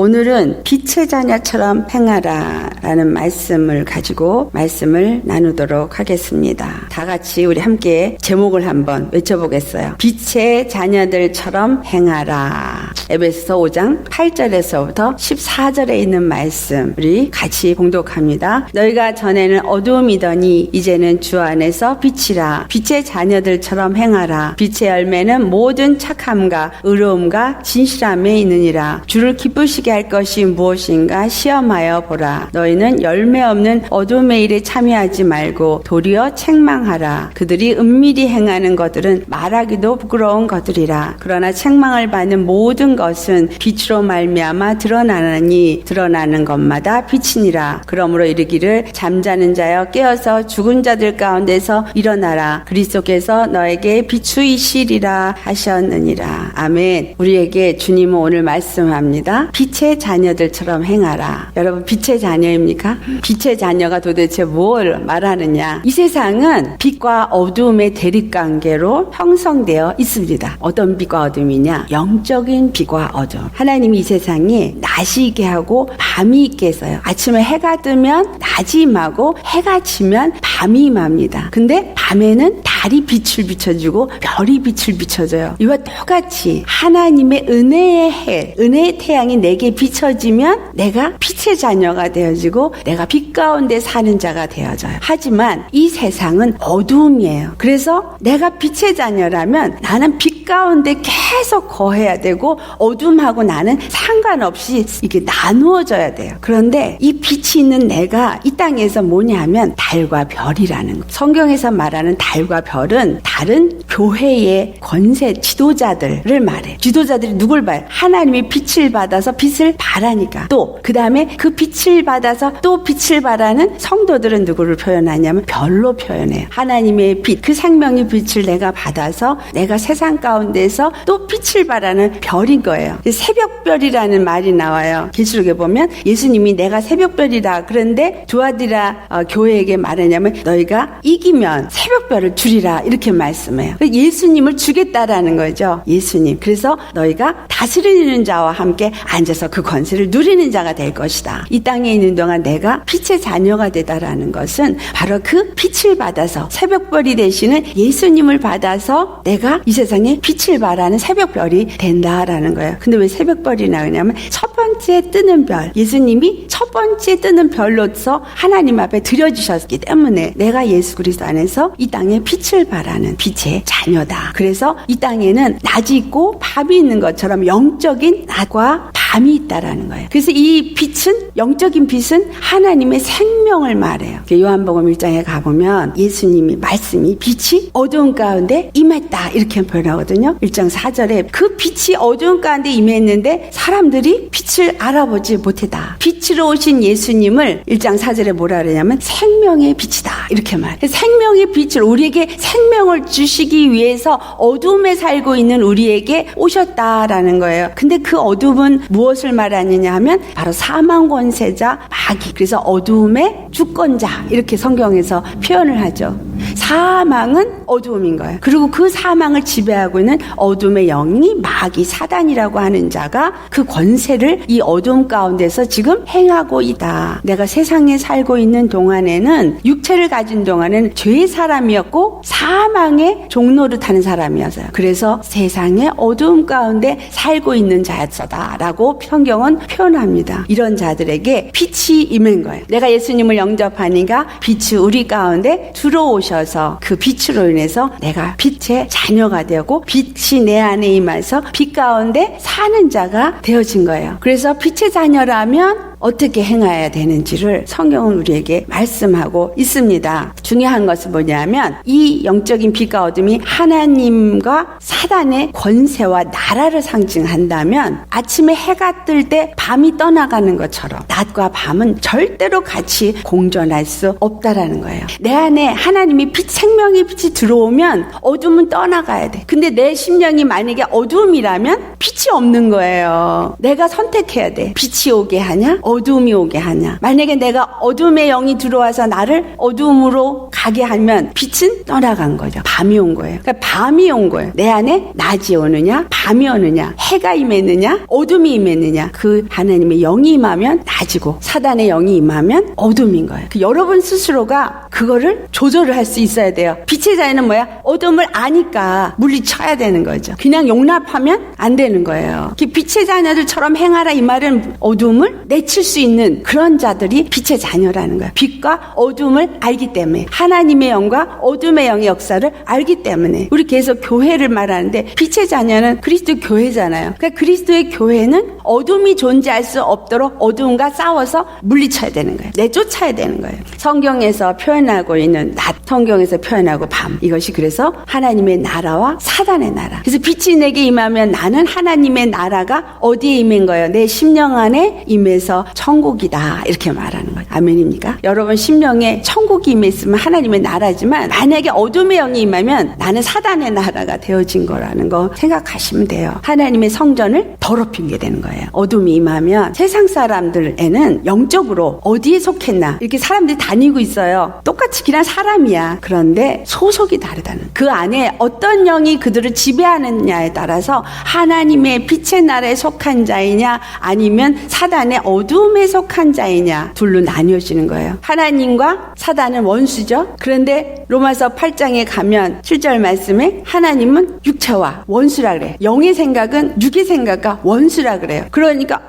오늘은 빛의 자녀처럼 행하라 라는 말씀을 가지고 말씀을 나누도록 하겠습니다. 다 같이 우리 함께 제목을 한번 외쳐보겠어요. 빛의 자녀들처럼 행하라. 에베소서 5장 8절에서부터 14절에 있는 말씀 우리 같이 봉독합니다. 너희가 전에는 어두움이더니 이제는 주 안에서 빛이라. 빛의 자녀들처럼 행하라. 빛의 열매는 모든 착함과 의로움과 진실함에 있느니라. 주를 기쁘시게 할 것이 무엇인가 시험하여 보라. 너희는 열매 없는 어둠의 일에 참여하지 말고 도리어 책망하라. 그들이 은밀히 행하는 것들은 말하기도 부끄러운 것들이라. 그러나 책망을 받는 모든 것은 빛으로 말미암아 드러나느니 드러나는 것마다 빛이니라. 그러므로 이르기를 잠자는 자여 깨어서 죽은 자들 가운데서 일어나라. 그리스도께서 너에게 비추이시리라 하셨느니라. 아멘. 우리에게 주님은 오늘 말씀합니다. 빛의 자녀들처럼 행하라. 여러분 빛의 자녀입니까? 빛의 자녀가 도대체 뭘 말하느냐? 이 세상은 빛과 어두움의 대립관계로 형성되어 있습니다. 어떤 빛과 어둠이냐? 영적인 빛과 어둠. 하나님이 이 세상에 낮이 있게 하고 밤이 있게 했어요. 아침에 해가 뜨면 낮이 임하고 해가 지면 밤이 임합니다. 근데 밤에는 달이 빛을 비춰주고 별이 빛을 비춰줘요. 이와 똑같이 하나님의 은혜의 해, 은혜의 태양이 내게 비춰지면 내가 빛의 자녀가 되어지고 내가 빛 가운데 사는 자가 되어져요. 하지만 이 세상은 어두움이에요. 그래서 내가 빛의 자녀라면 나는 빛 가운데 계속 거해야 되고 어둠하고 나는 상관없이 이게 나누어져야 돼요. 그런데 이 빛이 있는 내가 이 땅에서 뭐냐 하면 달과 별이라는 거. 성경에서 말하는 달과 별은 다른 교회의 권세 지도자들을 말해. 지도자들이 누굴 봐요? 하나님의 빛을 받아서 빛을 바라니까. 또 그 다음에 그 빛을 받아서 또 빛을 바라는 성도들은 누구를 표현하냐면 별로 표현해요. 하나님의 빛, 그 생명의 빛을 내가 받아서 내가 세상 가운데서 또 빛을 바라는 별인 거예요. 새벽별이라는 말이 나와요. 계시록에 보면 예수님이 내가 새벽별이다. 그런데 두아디라 교회에게 말하냐면 너희가 이기면 새벽별을 주리라 이렇게 말씀해요. 예수님을 주겠다라는 거죠. 예수님. 그래서 너희가 다스리는 자와 함께 앉아서 그 권세를 누리는 자가 될 것이다. 이 땅에 있는 동안 내가 빛의 자녀가 되다라는 것은 바로 그 빛을 받아서 새벽별이 되시는 예수님을 받아서 내가 이 세상에 빛을 발하는 새벽별이 된다라는 거예요. 근데 왜 새벽별이 나오냐면 첫 번째 뜨는 별, 예수님이 첫 번째 뜨는 별로서 하나님 앞에 드려주셨기 때문에 내가 예수 그리스도 안에서 이 땅에 빛을 발하는 빛의 자녀다. 그래서 이 땅에는 낮이 있고 밤이 있는 것처럼 영적인 낮과 밤이 있다라는 거예요. 그래서 이 빛은, 영적인 빛은 하나님의 생명을 말해요. 요한복음 1장에 가보면 예수님이 말씀이 빛이 어두운 가운데 임했다 이렇게 표현하거든요. 1장 4절에 그 빛이 어두운 가운데 임했는데 사람들이 빛을 알아보지 못했다. 빛으로 오신 예수님을 1장 4절에 뭐라 그러냐면 생명의 빛이다 이렇게 말해요. 생명의 빛을 우리에게 생명을 주시기 위해서 어둠에 살고 있는 우리에게 오셨다라는 거예요. 근데 그 어둠은 무엇을 말하느냐 하면 바로 사망 권세자 마귀. 그래서 어두움의 주권자 이렇게 성경에서 표현을 하죠. 사망은 어두움인 거예요. 그리고 그 사망을 지배하고 있는 어둠의 영이 마귀 사단이라고 하는 자가 그 권세를 이 어둠 가운데서 지금 행하고 있다. 내가 세상에 살고 있는 동안에는 육체를 가진 동안에는 죄의 사람이었고 사망의 종노릇하는 사람이었어요. 그래서 세상의 어두움 가운데 살고 있는 자였다라고 성경은 표현합니다. 이런 자들에게 빛이 임한 거예요. 내가 예수님을 영접하니까 빛이 우리 가운데 들어오셔서 그 빛으로 인해서 내가 빛의 자녀가 되고 빛이 내 안에 임해서 빛 가운데 사는 자가 되어진 거예요. 그래서 빛의 자녀라면 어떻게 행해야 되는지를 성경은 우리에게 말씀하고 있습니다. 중요한 것은 뭐냐면 이 영적인 빛과 어둠이 하나님과 사단의 권세와 나라를 상징한다면 아침에 해가 뜰 때 밤이 떠나가는 것처럼 낮과 밤은 절대로 같이 공존할 수 없다라는 거예요. 내 안에 하나님이 빛, 생명의 빛이 들어오면 어둠은 떠나가야 돼. 근데 내 심령이 만약에 어둠이라면 빛이 없는 거예요. 내가 선택해야 돼. 빛이 오게 하냐? 어둠이 오게 하냐. 만약에 내가 어둠의 영이 들어와서 나를 어둠으로 가게 하면 빛은 떠나간 거죠. 밤이 온 거예요. 그러니까 밤이 온 거예요. 내 안에 낮이 오느냐, 밤이 오느냐, 해가 임했느냐, 어둠이 임했느냐. 그 하나님의 영이 임하면 낮이고 사단의 영이 임하면 어둠인 거예요. 여러분 스스로가 그거를 조절을 할 수 있어야 돼요. 빛의 자녀는 뭐야? 어둠을 아니까 물리쳐야 되는 거죠. 그냥 용납하면 안 되는 거예요. 빛의 자녀들처럼 행하라 이 말은 어둠을 내칠 수 있는 그런 자들이 빛의 자녀라는 거예요. 빛과 어둠을 알기 때문에, 하나님의 영과 어둠의 영의 역사를 알기 때문에. 우리 계속 교회를 말하는데 빛의 자녀는 그리스도 교회잖아요. 그러니까 그리스도의 교회는 어둠이 존재할 수 없도록 어둠과 싸워서 물리쳐야 되는 거예요. 내쫓아야 되는 거예요. 성경에서 표현하고 있는 낮, 성경에서 표현하고 밤, 이것이 그래서 하나님의 나라와 사단의 나라. 그래서 빛이 내게 임하면 나는 하나님의 나라가 어디에 임한 거예요? 내 심령 안에 임해서 천국이다, 이렇게 말하는 거예요. 아멘입니까? 여러분 심령에 천국이 임했으면 하나님의 나라지만, 만약에 어둠의 영이 임하면 나는 사단의 나라가 되어진 거라는 거 생각하시면 돼요. 하나님의 성전을 더럽히게 되는 거예요. 어둠이 임하면 세상 사람들에는 영적으로 어디에 속했나 이렇게 사람들이 다니고 있어요. 똑같이 그냥 사람이야. 그런데 소속이 다르다는, 그 안에 어떤 영이 그들을 지배하느냐에 따라서 하나님의 빛의 나라에 속한 자이냐 아니면 사단의 어둠에 속한 자이냐 둘로 나뉘어지는 거예요. 하나님과 사단은 원수죠. 그런데 로마서 8장에 가면 7절 말씀에 하나님은 육체와 원수라 그래요. 영의 생각은 육의 생각과 원수라 그래요. 그러니까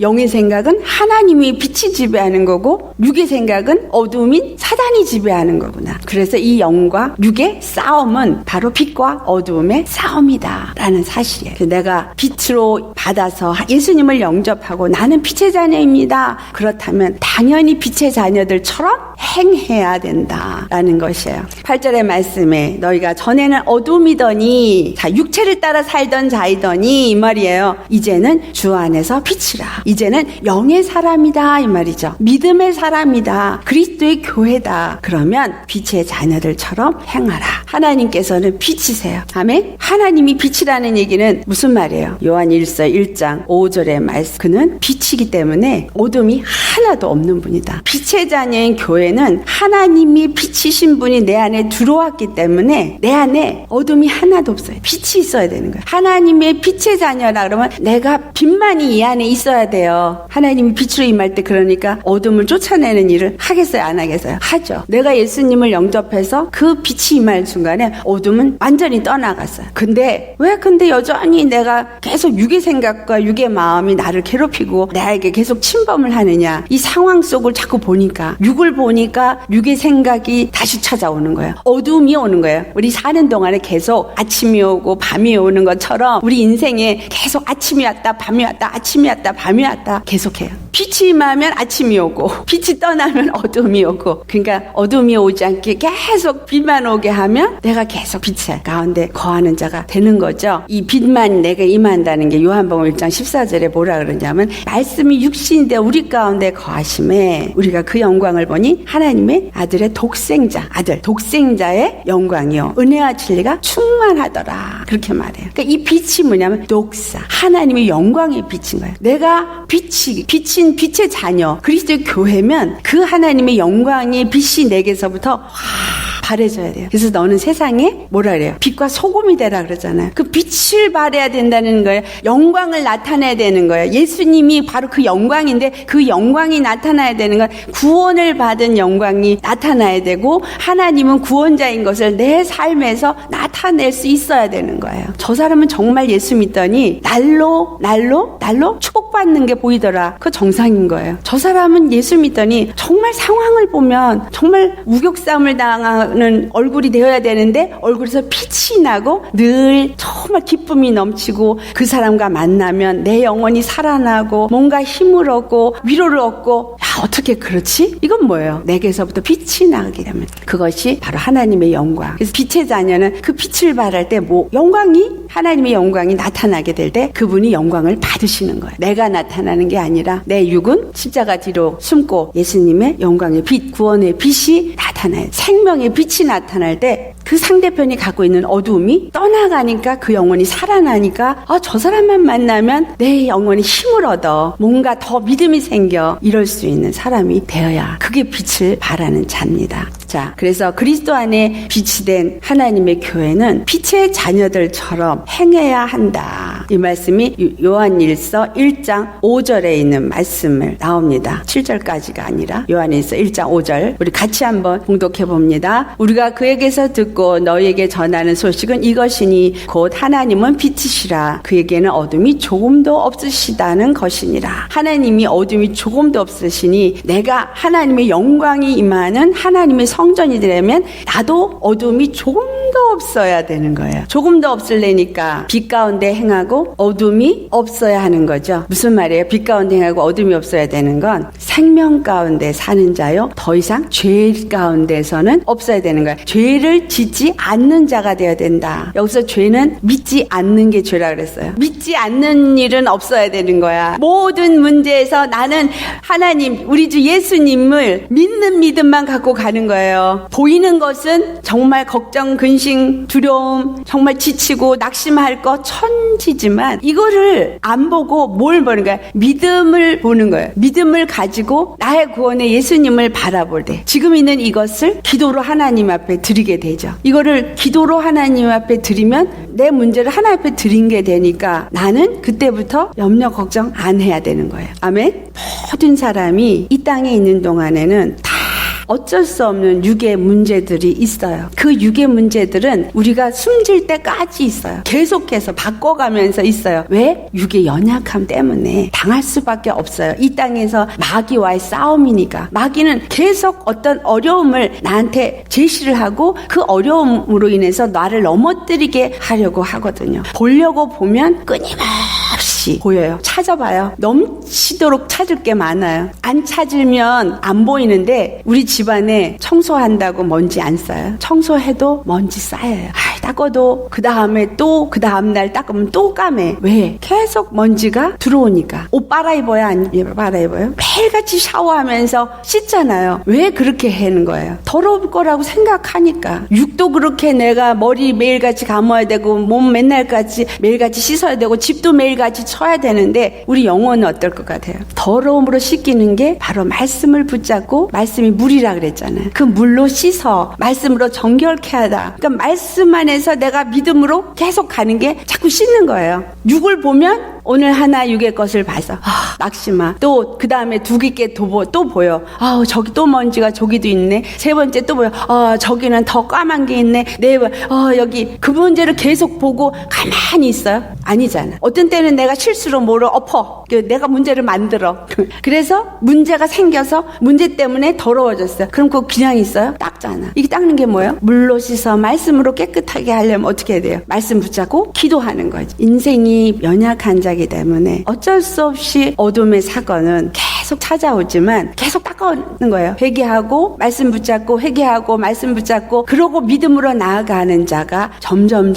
영의 생각은 하나님이 빛이 지배하는 거고 육의 생각은 어둠인 사단이 지배하는 거구나. 그래서 이 영과 육의 싸움은 바로 빛과 어둠의 싸움이다 라는 사실이에요. 내가 빛으로 받아서 예수님을 영접하고 나는 빛의 자녀입니다. 그렇다면 당연히 빛의 자녀들처럼 행해야 된다라는 것이에요. 8절의 말씀에 너희가 전에는 어둠이더니 육체를 따라 살던 자이더니 이 말이에요. 이제는 주 안에서 빛이라. 이제는 영의 사람이다 이 말이죠. 믿음의 사람이다. 그리스도의 교회다. 그러면 빛의 자녀들처럼 행하라. 하나님께서는 빛이세요. 아멘. 하나님이 빛이라는 얘기는 무슨 말이에요? 요한 1서 1장 5절의 말씀. 그는 빛이기 때문에 어둠이 하나도 없는 분이다. 빛의 자녀인 교회는 하나님이 빛이신 분이 내 안에 들어왔기 때문에 내 안에 어둠이 하나도 없어요. 빛이 있어야 되는 거예요. 하나님의 빛의 자녀라 그러면 내가 빛만이 이 안에 있어야 돼요. 하나님이 빛으로 임할 때 그러니까 어둠을 쫓아내는 일을 하겠어요? 안 하겠어요? 하죠. 내가 예수님을 영접해서 그 빛이 임할 순간에 어둠은 완전히 떠나갔어요. 근데 여전히 내가 계속 육의 생각과 육의 마음이 나를 괴롭히고 나에게 계속 침범을 하느냐, 이 상황 속을 자꾸 보니까 육의 생각이 다시 찾아오는 거예요. 어둠이 오는 거예요. 우리 사는 동안에 계속 아침이 오고 밤이 오는 것처럼 우리 인생에 계속 아침이 왔다 밤이 왔다 아침이 왔다 밤이 왔다 계속해요. 빛이 임하면 아침이 오고 빛이 떠나면 어둠이 오고, 그러니까 어둠이 오지 않게 계속 빛만 오게 하면 내가 계속 빛의 가운데 거하는 자가 되는 거죠. 이 빛만 내게 임한다는 게 요한복음 1장 14절에 뭐라 그러냐면 말씀이 육신인데 우리 가운데 거하심에 우리가 그 영광을 보니 하나님의 아들의 독생자의 영광이요 은혜와 진리가 충만하더라, 그렇게 말해요. 그러니까 이 빛이 뭐냐면 독사, 하나님의 영광의 빛인 거예요. 내가 빛인 빛의 자녀 그리스도의 교회면 그 하나님의 영광의 빛이 내게서부터 발해져야 돼요. 그래서 너는 세상에 뭐라 그래요? 빛과 소금이 되라 그러잖아요. 그 빛을 발해야 된다는 거예요. 영광을 나타내야 되는 거예요. 예수님이 바로 그 영광인데 그 영광이 나타나야 되는 건 구원을 받은 영광이 나타나야 되고, 하나님은 구원자인 것을 내 삶에서 나타낼 수 있어야 되는 거예요. 저 사람은 정말 예수 믿더니 날로 축복받는 게 보이더라. 그거 정상인 거예요. 저 사람은 예수 믿더니 정말 상황을 보면 정말 우격싸움을 당하는 얼굴이 되어야 되는데 얼굴에서 빛이 나고 늘 정말 기쁨이 넘치고, 그 사람과 만나면 내 영혼이 살아나고 뭔가 힘을 얻고 위로를 얻고, 어떻게 그렇지? 이건 뭐예요? 내게서부터 빛이 나게 되면 그것이 바로 하나님의 영광. 그래서 빛의 자녀는 그 빛을 발할 때 하나님의 영광이 나타나게 될 때 그분이 영광을 받으시는 거예요. 내가 나타나는 게 아니라 내 육은 십자가 뒤로 숨고 예수님의 영광의 빛, 구원의 빛이 나타나는 나타나요. 생명의 빛이 나타날 때 그 상대편이 갖고 있는 어두움이 떠나가니까 그 영혼이 살아나니까 저 사람만 만나면 내 영혼이 힘을 얻어 뭔가 더 믿음이 생겨 이럴 수 있는 사람이 되어야 그게 빛을 발하는 자입니다. 자, 그래서 그리스도 안에 빛이 된 하나님의 교회는 빛의 자녀들처럼 행해야 한다. 이 말씀이 요한일서 1장 5절에 있는 말씀을 나옵니다. 7절까지가 아니라 요한일서 1장 5절 우리 같이 한번 봉독해 봅니다. 우리가 그에게서 듣고 너희에게 전하는 소식은 이것이니 곧 하나님은 빛이시라. 그에게는 어둠이 조금도 없으시다는 것이니라. 하나님이 어둠이 조금도 없으시니 내가 하나님의 영광이 임하는 하나님의 성전이 되려면 나도 어둠이 조금도 없어야 되는 거예요. 조금도 없을래니까 빛 가운데 행하고 어둠이 없어야 하는 거죠. 무슨 말이에요? 빛 가운데 행하고 어둠이 없어야 되는 건 생명 가운데 사는 자요. 더 이상 죄 가운데서는 없어야 되는 거예요. 죄를 짓지 않는 자가 되어야 된다. 여기서 죄는 믿지 않는 게 죄라 그랬어요. 믿지 않는 일은 없어야 되는 거야. 모든 문제에서 나는 하나님, 우리 주 예수님을 믿는 믿음만 갖고 가는 거예요. 보이는 것은 정말 걱정, 근심, 두려움, 정말 지치고 낙심할 거 천지지만 이거를 안 보고 뭘 보는 거야? 믿음을 보는 거예요. 믿음을 가지고 나의 구원의 예수님을 바라볼 때 지금 있는 이것을 기도로 하나님 앞에 드리게 되죠. 이거를 기도로 하나님 앞에 드리면 내 문제를 하나님 앞에 드린 게 되니까 나는 그때부터 염려 걱정 안 해야 되는 거예요. 아멘. 모든 사람이 이 땅에 있는 동안에는 다 어쩔 수 없는 육의 문제들이 있어요. 그 육의 문제들은 우리가 숨질 때까지 있어요. 계속해서 바꿔가면서 있어요. 왜? 육의 연약함 때문에 당할 수밖에 없어요. 이 땅에서 마귀와의 싸움이니까. 마귀는 계속 어떤 어려움을 나한테 제시를 하고 그 어려움으로 인해서 나를 넘어뜨리게 하려고 하거든요. 보려고 보면 끊임없이 보여요. 찾아봐요. 넘치도록 찾을 게 많아요. 안 찾으면 안 보이는데 우리 집안에 청소한다고 먼지 안 쌓여요. 청소해도 먼지 쌓여요. 닦아도 그 다음에 또 그 다음날 닦으면 또 까매. 왜? 계속 먼지가 들어오니까. 옷 빨아입어야 안 빨아입어요? 매일같이 샤워하면서 씻잖아요. 왜 그렇게 하는 거예요? 더러울 거라고 생각하니까. 육도 그렇게 내가 머리 매일같이 감아야 되고 몸 맨날같이 매일같이 씻어야 되고 집도 매일같이 쳐야 되는데 우리 영혼은 어떨 것 같아요? 더러움으로 씻기는 게 바로 말씀을 붙잡고 말씀이 물이라 그랬잖아요. 그 물로 씻어 말씀으로 정결케 하다. 그러니까 말씀 안에서 내가 믿음으로 계속 가는 게 자꾸 씻는 거예요. 육을 보면 오늘 하나 육의 것을 봐서 낙심아. 또 그 다음에 두 개 또 보여. 저기 또 먼지가 저기도 있네. 세 번째 또 보여. 저기는 더 까만 게 있네. 네 번. 여기 그 문제를 계속 보고 가만히 있어요? 아니잖아. 어떤 때는 내가 실수로 뭐를 엎어. 내가 문제를 만들어. 그래서 문제가 생겨서 문제 때문에 더러워졌어요. 그럼 그거 그냥 있어요? 닦잖아. 이게 닦는 게 뭐예요? 물로 씻어 말씀으로 깨끗하게 하려면 어떻게 해야 돼요? 말씀 붙잡고 기도하는 거지. 인생이 연약한 자이기 때문에 어쩔 수 없이 어둠의 사건은 계속 찾아오지만 계속 닦아오는 거예요. 회개하고 말씀 붙잡고 회개하고 말씀 붙잡고 그러고 믿음으로 나아가는 자가 점점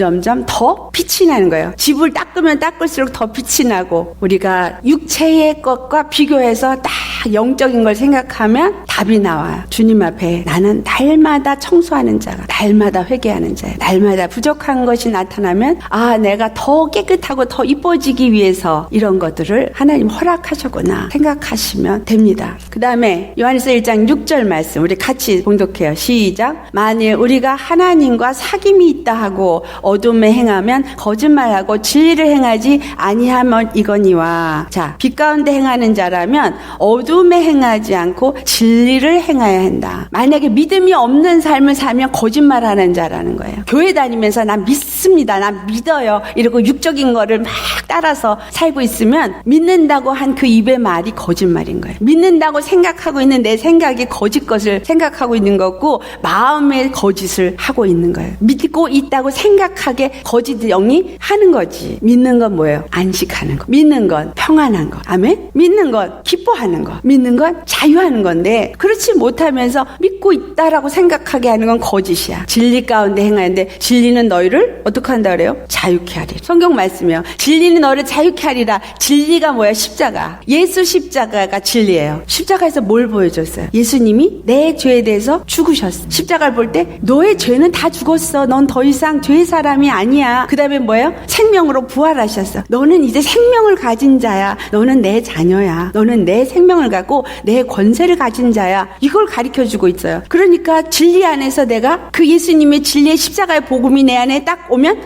더 빛이 나는 거예요. 집을 닦으면 닦을수록 더 빛이 나고 우리가 육체의 것과 비교해서 딱 영적인 걸 생각하면 답이 나와요. 주님 앞에 나는 날마다 청소하는 자가 날마다 회개하는 자예요. 날마다 부족한 것이 나타나면 내가 더 깨끗하고 더 이뻐지기 위해서 이런 것들을 하나님 허락하셨구나 생각하시면 됩니다. 그 다음에 요한일서 1장 6절 말씀 우리 같이 봉독해요. 시작. 만일 우리가 하나님과 사귐이 있다 하고 어둠에 행하면 거짓말하고 진리를 행하지 아니하면 이거니와. 자, 빛 가운데 행하는 자라면 어둠에 행하지 않고 진리를 행해야 한다. 만약에 믿음이 없는 삶을 살면 거짓말하는 자라는 거예요. 교회 다니면서 난 믿습니다. 난 믿어요. 이러고 육적인 거를 막 따라서 살고 있으면 믿는다고 한 그 입의 말이 거짓말인 거예요. 믿는다고 생각하고 있는 내 생각이 거짓 것을 생각하고 있는 거고 마음의 거짓을 하고 있는 거예요. 믿고 있다고 생각하게 거짓 영이 하는 거지. 믿는 건 뭐예요? 안식하는 거. 믿는 건 평안한 거. 아멘? 믿는 건 기뻐하는 거. 믿는 건 자유하는 건데 그렇지 못하면서 믿고 믿고 있다라고 생각하게 하는 건 거짓이야. 진리 가운데 행하는데 진리는 너희를 어떻게 한다 그래요? 자유케 하리라. 성경 말씀이요. 진리는 너를 자유케 하리라. 진리가 뭐야? 십자가. 예수 십자가가 진리예요. 십자가에서 뭘 보여줬어요? 예수님이 내 죄에 대해서 죽으셨어. 십자가를 볼 때 너의 죄는 다 죽었어. 넌 더 이상 죄의 사람이 아니야. 그 다음에 뭐예요? 생명으로 부활하셨어. 너는 이제 생명을 가진 자야. 너는 내 자녀야. 너는 내 생명을 갖고 내 권세를 가진 자야. 이걸 가르쳐주고 있어요. 그러니까 진리 안에서 내가 그 예수님의 진리의 십자가의 복음이 내 안에 딱 오면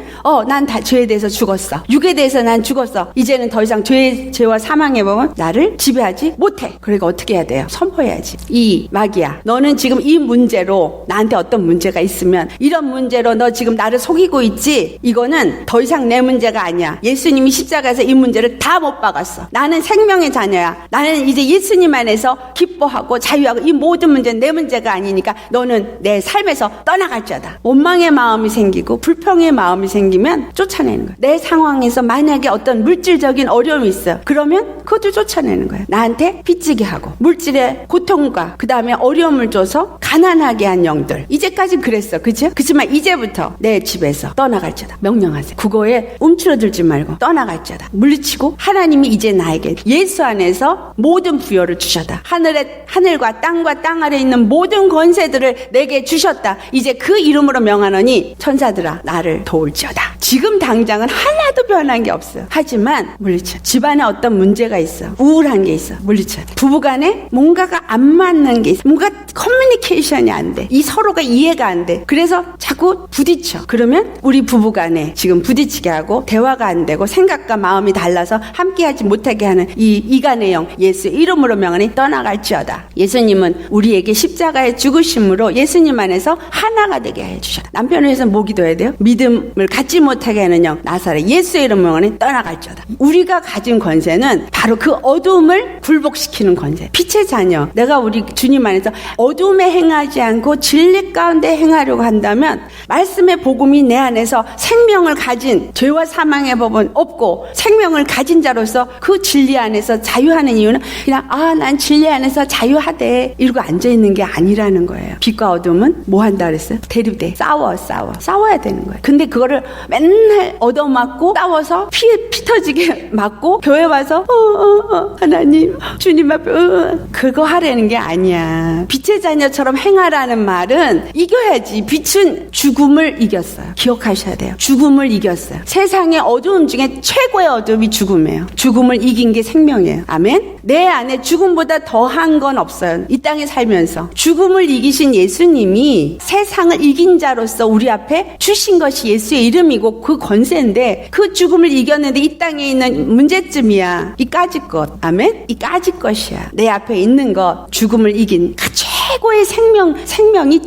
난 다 죄에 대해서 죽었어. 육에 대해서 난 죽었어. 이제는 더 이상 죄와 사망의 법은 나를 지배하지 못해. 그러니까 어떻게 해야 돼요? 선포해야지. 이 마귀야, 너는 지금 이 문제로 나한테 어떤 문제가 있으면 이런 문제로 너 지금 나를 속이고 있지? 이거는 더 이상 내 문제가 아니야. 예수님이 십자가에서 이 문제를 다 못 박았어. 나는 생명의 자녀야. 나는 이제 예수님 안에서 기뻐하고 자유하고 이 모든 문제는 내 문제가 아니니까 너는 내 삶에서 떠나갈지어다. 원망의 마음이 생기고 불평의 마음이 생기면 쫓아내는 거야. 내 상황에서 만약에 어떤 물질적인 어려움이 있어. 그러면 그것도 쫓아내는 거야. 나한테 빚지게 하고 물질의 고통과 그 다음에 어려움을 줘서 가난하게 한 영들. 이제까지 그랬어. 그죠? 그렇지만 이제부터 내 집에서 떠나갈지어다. 명령하세요. 그거에 움츠러들지 말고 떠나갈지어다. 물리치고 하나님이 이제 나에게 예수 안에서 모든 부여를 주셨다. 하늘과 땅 아래 있는 모든 권세들을 내게 주셨다. 이제 그 이름으로 명하노니 천사들아 나를 도울지어다. 지금 당장은 하나도 변한 게 없어요. 하지만 물리쳐. 집안에 어떤 문제가 있어. 우울한 게 있어. 물리쳐야 돼. 부부간에 뭔가가 안 맞는 게 있어. 뭔가 커뮤니케이션이 안 돼. 이 서로가 이해가 안 돼. 그래서 자꾸 부딪혀. 그러면 우리 부부간에 지금 부딪히게 하고 대화가 안 되고 생각과 마음이 달라서 함께하지 못하게 하는 이 이간의 영 예수의 이름으로 명하니 떠나갈지어다. 예수님은 우리에게 십자가의 죽으심으로 예수님 안에서 하나가 되게 해주셨다. 남편을 위해서 뭐 기도해야 돼요? 믿음을 갖지 못하게 하는 영 나사렛 예수의 이름으로 명하니 떠나갈지어다. 우리가 가진 권세는 바로 그 어두움을 굴복시키는 권세. 빛의 자녀. 내가 우리 주님 안에서 어두움에 행하지 않고 진리 가운데 행하려고 한다면 말씀의 복음이 내 안에서 생명을 가진 죄와 사망의 법은 없고 생명을 가진 자로서 그 진리 안에서 자유하는 이유는 그냥 난 진리 안에서 자유하대 이러고 앉아있는 게 아니라는 거예요. 빛과 어둠은 뭐 한다 그랬어요? 대립돼. 싸워야 되는 거예요. 근데 그거를 맨날 얻어맞고 싸워서 피 터지게 맞고 교회 와서 하나님 주님 앞에 그거 하라는 게 아니야. 빛의 자녀처럼 행하라는 말은 이겨야지. 빛은 죽음을 이겼어요. 기억하셔야 돼요. 죽음을 이겼어요. 세상의 어두움 중에 최고의 어둠이 죽음이에요. 죽음을 이긴 게 생명이에요. 아멘. 내 안에 죽음보다 더한 건 없어요. 이 땅에 살면서 죽음을 이기신 예수님이 세상을 이긴 자로서 우리 앞에 주신 것이 예수의 이름이고 그 권세인데 그 죽음을 이겼는데 이 땅에 있는 문제점이야. 이 까짓 것. 아멘. 이 까짓 것이야. 내 앞에 있는 것 죽음을 이긴 그 최고의 생명이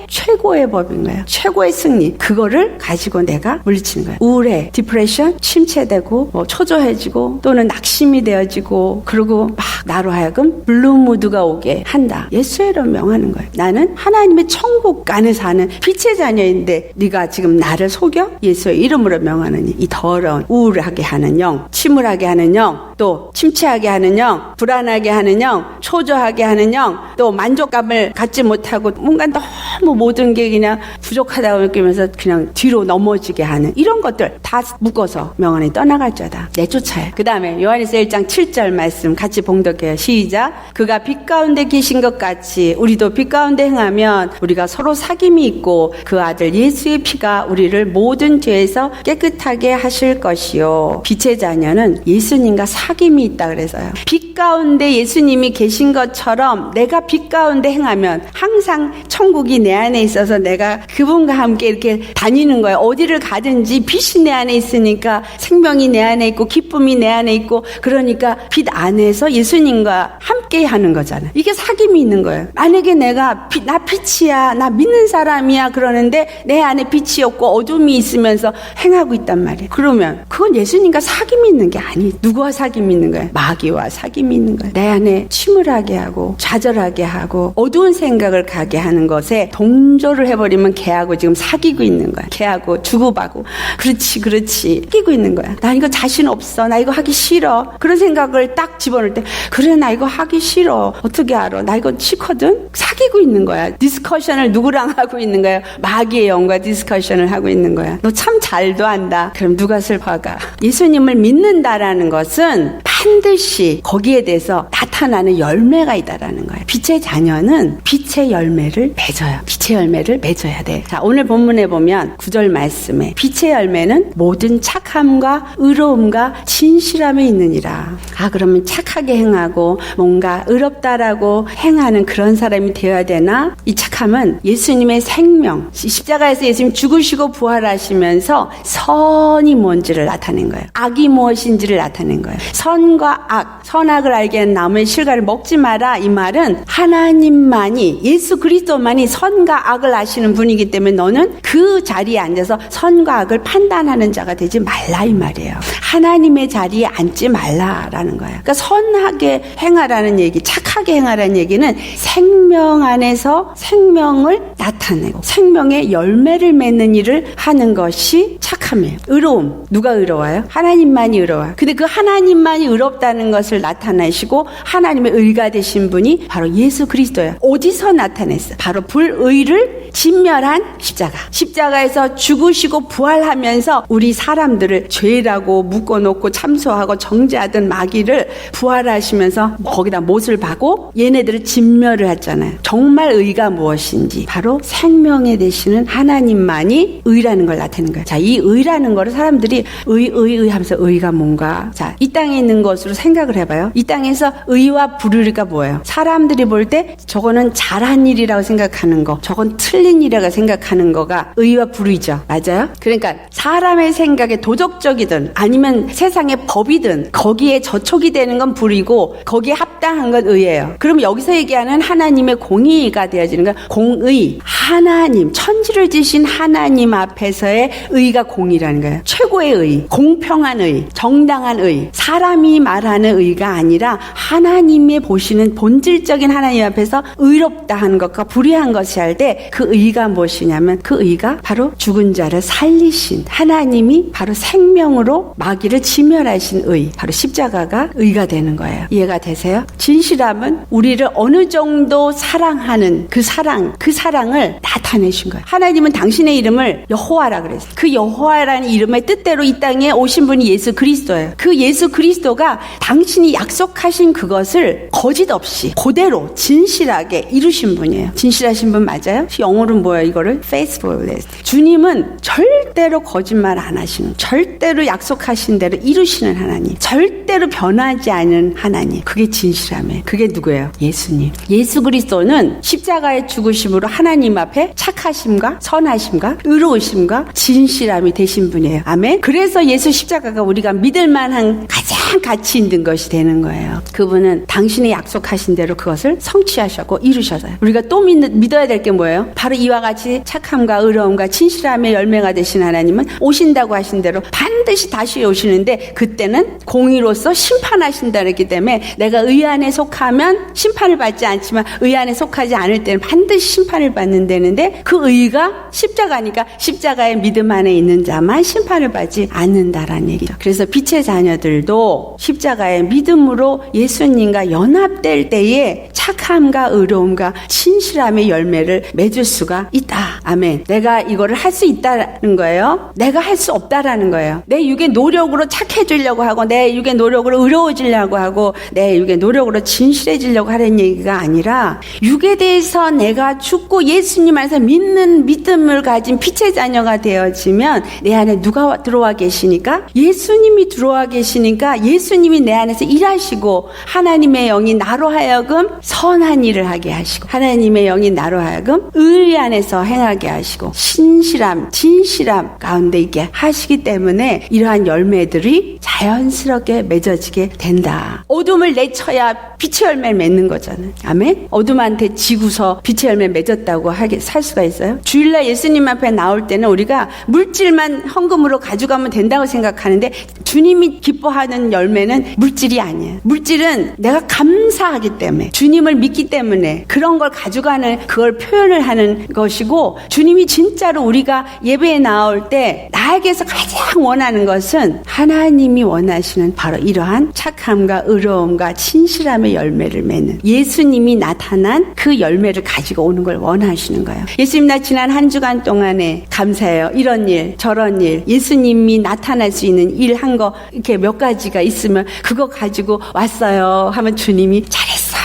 최고의 법인 거예요. 최고의 승리. 그거를 가지고 내가 물리치는 거예요. 우울해, 디프레션, 침체되고 초조해지고 또는 낙심이 되어지고 그리고 막 나로 하여금 블루무드가 오게 한다. 예수의 이름 명하는 거예요. 나는 하나님의 천국 안에 사는 빛의 자녀인데 네가 지금 나를 속여? 예수의 이름으로 명하느니 이 더러운 우울하게 하는 영, 침울하게 하는 영, 또 침체하게 하는 영, 불안하게 하는 영, 초조하게 하는 영, 또 만족감을 갖지 못하고 뭔가 너무 모든 게 그냥 부족하다고 느끼면서 그냥 뒤로 넘어지게 하는 이런 것들 다 묶어서 명하니 떠나갈지어다. 내쫓아요. 그 다음에 요한일서 1장 7절 말씀 같이 봉독해요. 시작. 그가 빛 가운데 계신 것 같이 우리도 빛 가운데 행하면 우리가 서로 사귐이 있고 그 아들 예수의 피가 우리를 모든 죄에서 깨끗하게 하실 것이요. 빛의 자녀는 예수님과 사귐이 있다 그래서요. 빛 가운데 예수님이 계신 것처럼 내가 빛 가운데 행하면 항상 천국이 내 안에 있어서 내가 그분과 함께 이렇게 다니는 거예요. 어디를 가든지 빛이 내 안에 있으니까 생명이 내 안에 있고 기쁨이 내 안에 있고 그러니까 빛 안에서 예수님과 함께 하는 거잖아요. 이게 사귐이 있는 거예요. 만약에 내가 나 빛이야, 나 믿는 사람이야 그러는데 내 안에 빛이 없고 어둠이 있으면서 행하고 있단 말이에요. 그러면 그건 예수님과 사귐이 있는 게 아니에요. 누구와 사귐이 있는 거예요? 마귀와 사귐이 있는 거예요. 내 안에 침울하게 하고 좌절하게 하고 어두운 생각을 가게 하는 것에 동조를 해버리면 걔하고 지금 사귀고 있는 거야. 걔하고 주고받고 그렇지 끼고 있는 거야. 나 이거 자신 없어. 나 이거 하기 싫어. 그런 생각을 딱 집어넣을 때 그래 나 이거 하기 싫어. 어떻게 알아? 나 이거 싫거든? 사귀고 있는 거야. 디스커션을 누구랑 하고 있는 거야? 마귀의 영과 디스커션을 하고 있는 거야. 너 참 잘도 한다. 그럼 누가 슬퍼가? 예수님을 믿는다라는 것은 반드시 거기에 대해서 나타나는 열매가 있다라는 거예요. 빛의 자녀는 빛의 열매를 맺어요. 빛의 열매를 맺어야 돼. 자, 오늘 본문에 보면 9절 말씀에 빛의 열매는 모든 착함과 의로움과 진실함에 있느니라. 그러면 착하게 행하고 뭔가 의롭다라고 행하는 그런 사람이 되어야 되나? 이 착함은 예수님의 생명, 십자가에서 예수님 죽으시고 부활하시면서 선이 뭔지를 나타낸 거예요. 악이 무엇인지를 나타낸 거예요. 선과 악, 선악을 알게 한 나무의 실과를 먹지 마라. 이 말은 하나님만이, 예수 그리스도만이 선과 악을 아시는 분이기 때문에 너는 그 자리에 앉아서 선과 악을 판단하는 자가 되지 말라 이 말이에요. 하나님의 자리에 앉지 말라라는 거예요. 그러니까 선하게 행하라는 얘기, 착하게 행하라는 얘기는 생명 안에서 생명을 나타내고 생명의 열매를 맺는 일을 하는 것이 착함이에요. 의로움, 누가 의로워요? 하나님만이 의로워요. 근데 그 하나님만이 의롭다는 것을 나타내시고 하나님의 의가 되신 분이 바로 예수 그리스도예요. 어디서 나타냈어요? 바로 불의를 진멸한 십자가. 십자가에서 죽으시고 부활하면서 우리 사람들을 죄라고 묶어놓고 참소하고 정죄하던 마귀를 부활하시면서 거기다 못을 박고 얘네들을 진멸을 했잖아요. 정말 의가 무엇인지 바로 생명에 되시는 하나님만이 의라는 걸 나타내는 거예요. 자, 이 의라는 거를 사람들이 의 하면서 의가 뭔가, 자, 이 땅에 있는 것으로 생각을 해봐요. 이 땅에서 의와 불의가 뭐예요? 사람들이 볼 때 저거는 잘한 일이라고 생각하는 거, 저건 틀린 일이라고 생각하는 거가 의와 불의죠. 맞아요? 그러니까 사람의 생각에 도덕적이든 아니면 세상의 법이든 거기에 저촉이 되는 건 불의고 거기에 합당한 건 의예요. 그럼 여기서 얘기하는 하나님의 공의가 되어지는 건 공의, 하나님, 천지를 지신 하나님 앞에서의 의가 공의라는 거예요. 최고의 의, 공평한 의, 정당한 의, 사람이 말하는 의가 아니라 하나님의 보시는 본질적인 하나님 앞에서 의롭다 하는 것과 불의한 것이 할 때 그 의가 무엇이냐면 그 의가 바로 죽은 자를 살리신 하나님이 바로 생명으로 마귀를 진멸하신 의, 바로 십자가가 의가 되는 거예요. 이해가 되세요? 진실함은 우리를 어느 정도 사랑하는 그 사랑을 나타내신 거예요. 하나님은 당신의 이름을 여호와라 그랬어요. 그 여호와라는 이름의 뜻대로 이 땅에 오신 분이 예수 그리스도예요. 그 예수 그리스도가 당신이 약속하신 그것을 거짓 없이 그대로 진실하게 이루신 분이에요. 진실하신 분 맞아요? 영어로는 뭐야 이거를? faithfulness. 주님은 절대로 거짓말 안 하시는, 절대로 약속하신 대로 이루시는 하나님, 절대로 변하지 않은 하나님. 그게 진실함이에요. 그게 누구예요? 예수님. 예수 그리스도는 십자가의 죽으심으로 하나님 앞에 착하심과 선하심과 의로우심과 진실함이 되신 분이에요. 아멘. 그래서 예수 십자가가 우리가 믿을 만한 가장 가치 있는 것이 되는 거예요. 그분은 당신이 약속하신 대로 그것을 성취하셨고 이루셨어요. 우리가 또 믿어야 될 게 뭐예요? 바로 이와 같이 착함과 의로움과 진실함의 열매가 되신 하나님은 오신다고 하신 대로 반드시 다시 오시는데 그때는 공의로서 심판하신다 그랬기 때문에 내가 의 안에 속하면 심판을 받지 않지만 의 안에 속하지 않을 때는 반드시 심판을 받는다는데 그 의가 십자가니까 십자가의 믿음 안에 있는 자만 심판을 받지 않는다라는 얘기죠. 그래서 빛의 자녀들도 십자가의 믿음으로 예수님과 연합될 때에 착함과 의로움과 진실함의 열매를 맺을 수가 있다. 아멘. 내가 이거를 할 수 있다는 거예요. 내가 할 수 없다라는 거예요. 내 육의 노력으로 착해지려고 하고 내 육의 노력으로 의로워지려고 하고 내 육의 노력으로 진실해지려고 하는 얘기가 아니라 육에 대해서 내가 죽고 예수님 안에서 믿는 믿음을 가진 빛의 자녀가 되어지면 내 안에 누가 들어와 계시니까? 예수님이 들어와 계시니까 예수님이 내 안에서 일하시고 하나님의 영이 나로 하여금 선한 일을 하게 하시고 하나님의 영이 나로 하여금 의 안에서 행하게 하시고 신실함, 진실함 가운데 있게 하시기 때문에 이러한 열매들이 자연스럽게 맺어지게 된다. 어둠을 내쳐야 빛의 열매를 맺는 거잖아요. 아멘? 어둠한테 지고서 빛의 열매 맺었다고 살 수가 있어요? 주일날 예수님 앞에 나올 때는 우리가 물질만 헌금으로 가져가면 된다고 생각하는데 주님이 기뻐하는 열매는 물질이 아니에요. 물질은 내가 감사하기 때문에 주님을 믿기 때문에 그런 걸 가져가는 그걸 표현을 하는 것이고 주님이 진짜로 우리가 예배에 나올 때 나에게서 가장 원하는 것은 하나님이 원하시는 바로 이러한 착함과 의로움과 진실함 진실함의 열매를 맺는 예수님이 나타난 그 열매를 가지고 오는 걸 원하시는 거예요. 예수님 나 지난 한 주간 동안에 감사해요. 이런 일 저런 일 예수님이 나타날 수 있는 일 한 거 이렇게 몇 가지가 있으면 그거 가지고 왔어요 하면 주님이 잘했어.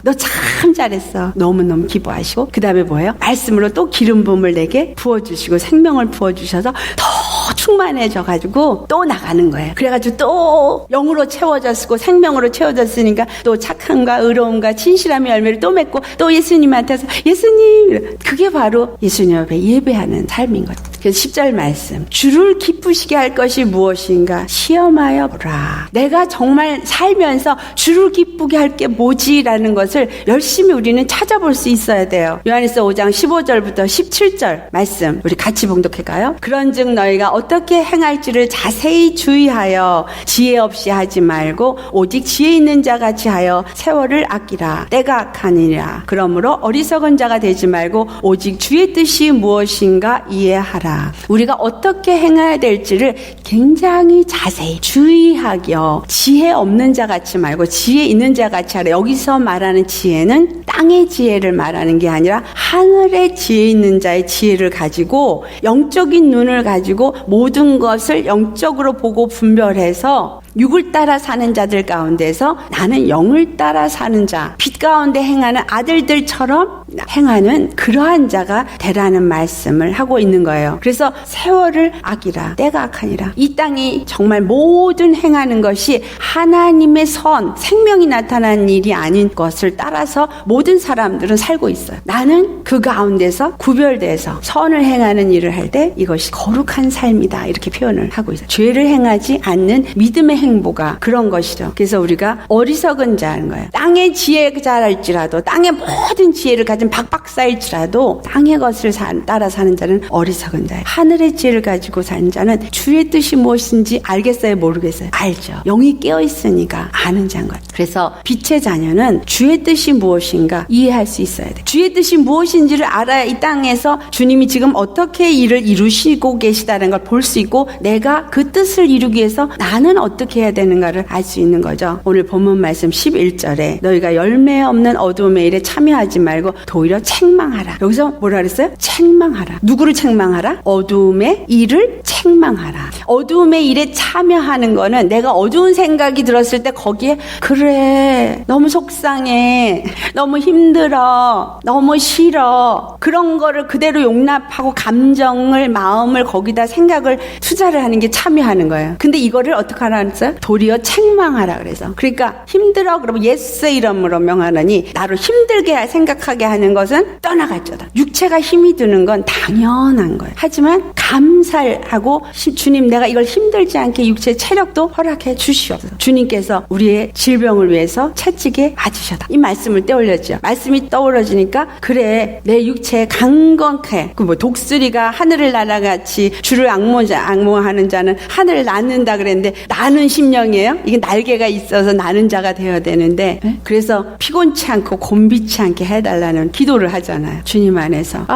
너 참 잘했어. 너무너무 기뻐하시고 그 다음에 뭐예요? 말씀으로 또 기름 부음을 내게 부어주시고 생명을 부어주셔서 더 충만해져가지고 또 나가는 거예요. 그래가지고 또 영으로 채워졌고 생명으로 채워졌으니까 또 착함과 의로움과 진실함의 열매를 또 맺고 또 예수님한테서 예수님 그게 바로 예수님 앞에 예배하는 삶인 거죠. 그래서 10절 말씀 주를 기쁘시게 할 것이 무엇인가 시험하여 보라. 내가 정말 살면서 주를 기쁘게 할 게 뭐지라는 것을 열심히 우리는 찾아볼 수 있어야 돼요. 요한일서 5장 15절부터 17절 말씀 우리 같이 봉독할까요? 그런즉 너희가 어떻게 행할지를 자세히 주의하여 지혜 없이 하지 말고 오직 지혜 있는 자 같이 하여 세월을 아끼라. 때가 악하니라. 그러므로 어리석은 자가 되지 말고 오직 주의 뜻이 무엇인가 이해하라. 우리가 어떻게 행해야 될지를 굉장히 자세히 주의하여 지혜 없는 자 같이 말고 지혜 있는 자 같이 하라. 여기서 말하는 지혜는 땅의 지혜를 말하는 게 아니라 하늘의 지혜 있는 자의 지혜를 가지고 영적인 눈을 가지고 모든 것을 영적으로 보고 분별해서 육을 따라 사는 자들 가운데서 나는 영을 따라 사는 자, 빛 가운데 행하는 아들들처럼 행하는 그러한 자가 되라는 말씀을 하고 있는 거예요. 그래서 세월을 아끼라. 때가 악하니라. 이 땅이 정말 모든 행하는 것이 하나님의 선, 생명이 나타난 일이 아닌 것을 따라서 모든 사람들은 살고 있어요. 나는 그 가운데서 구별돼서 선을 행하는 일을 할 때 이것이 거룩한 삶이다. 이렇게 표현을 하고 있어요. 죄를 행하지 않는 믿음의 행보가 그런 것이죠. 그래서 우리가 어리석은 자는 거예요. 땅의 지혜자랄지라도 땅의 모든 지혜를 가진 박박사일지라도 땅의 것을 따라 사는 자는 어리석은 자예요. 하늘의 지혜를 가지고 사는 자는 주의 뜻이 무엇인지 알겠어요? 모르겠어요? 알죠. 영이 깨어있으니까 아는 자인 거예요. 그래서 빛의 자녀는 주의 뜻이 무엇인가 이해할 수 있어야 돼요. 주의 뜻이 무엇인지를 알아야 이 땅에서 주님이 지금 어떻게 일을 이루시고 계시다는 걸 볼 수 있고 내가 그 뜻을 이루기 위해서 나는 어떻게 해야 되는가를 알 수 있는 거죠. 오늘 본문 말씀 11절에 너희가 열매 없는 어두움의 일에 참여하지 말고 오히려 책망하라. 여기서 뭐라 그랬어요? 책망하라. 누구를 책망하라? 어두움의 일을 책망하라. 어두움의 일에 참여하는 거는 내가 어두운 생각이 들었을 때 거기에 그래 너무 속상해 너무 힘들어 너무 싫어 그런 거를 그대로 용납하고 감정을 마음을 거기다 생각을 투자를 하는 게 참여하는 거예요. 근데 이거를 어떻게 하라 그랬어요? 도리어 책망하라 그래서 그러니까 힘들어 그러면 예스 이름으로 명하느니 나를 힘들게 생각하게 하는 것은 떠나갈지어다. 육체가 힘이 드는 건 당연한 거예요. 하지만 감사하고 주님 내가 이걸 힘들지 않게 육체 체력도 허락해 주시옵소서. 주님께서 우리의 질병을 위해서 채찍에 맞으셨다. 이 말씀을 떠올렸죠. 말씀이 떠올라지니까 그래 내 육체 강건해. 그 뭐 독수리가 하늘을 날아같이 주를 악모하는 자는 하늘을 낳는다 그랬는데 나는 심령이에요. 이게 날개가 있어서 나는 자가 되어야 되는데 그래서 피곤치 않고 곤비치 않게 해달라는 기도를 하잖아요. 주님 안에서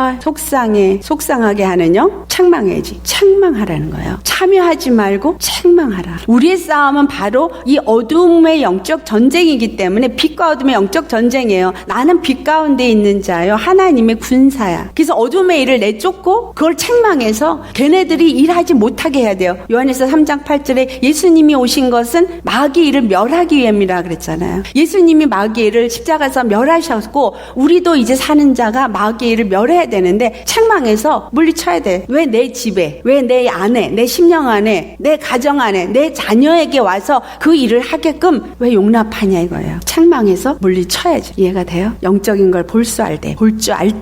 속상하게 하는 영 책망해야지. 책망하라는 거예요. 참여하지 말고 책망하라. 우리의 싸움은 바로 이 어둠의 영적 전쟁이기 때문에 빛과 어둠의 영적 전쟁이에요. 나는 빛 가운데 있는 자요 하나님의 군사야. 그래서 어둠의 일을 내쫓고 그걸 책망해서 걔네들이 일하지 못하게 해야 돼요. 요한일서 3장 8절에 예수님이 오신 것은 마귀의 일을 멸하기 위함이라 그랬잖아요. 예수님이 마귀의 일을 십자가에서 멸하셨고 우리도 이제 사는 자가 마귀의 일을 멸해야 되는데 책망해서 물리쳐야 돼. 왜 내 집에 왜 내 안에 내 심령 안에 내 가정 안에 내 자녀에게 와서 그 일을 하게끔 왜 용납하냐 이거예요. 책망해서 물리쳐야지. 이해가 돼요? 영적인 걸 볼 줄 알